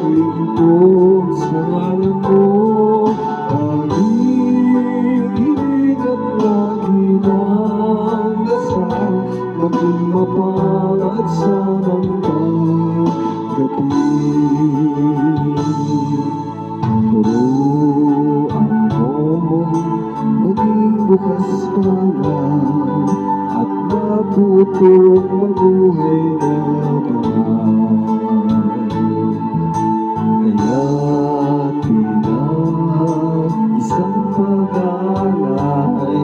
maglingkod sa ngalan mo. Pag-ibig at lagi ng dasal, maging mapalad sa hanggang gabi. Turuan mo maging bukas palad at matutong mabuhay na banal. Kaya tila isang pag-alay,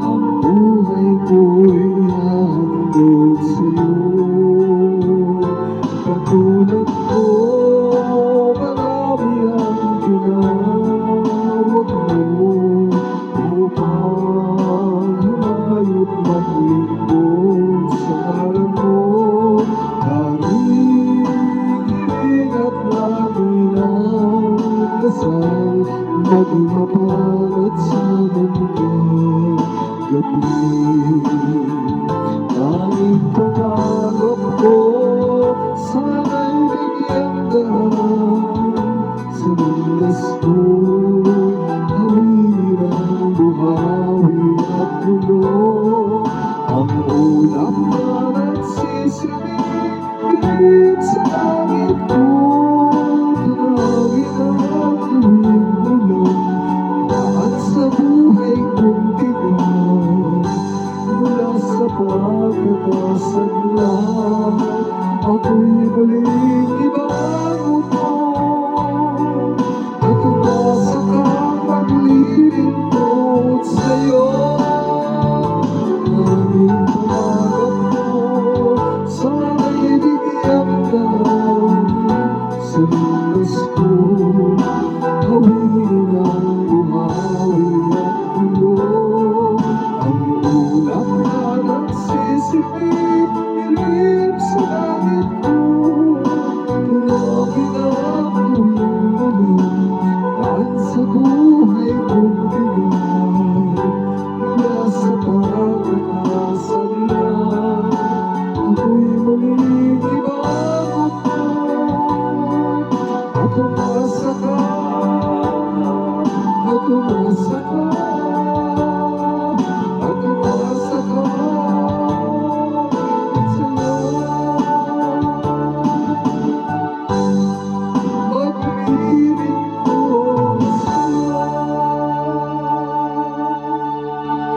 ang buhay ko'y handog sa'yo. Katulad ko, marami ang tinawag mo upang humayo't maglingkod sa ngalan mo. Pag-ibig at lagi ng dasal, maging mapalad sa hanggang gabi. Tanging pangarap ko, sana'y bigyan daan sa landas ko'y hawin ang buhawi at gulo. Ang ulap na nagsisilip sa langit ko, tanawin ang tuwing ulan, lahat sa buhay kong bigat. Mula sa pagkakasadlan, ako'y muli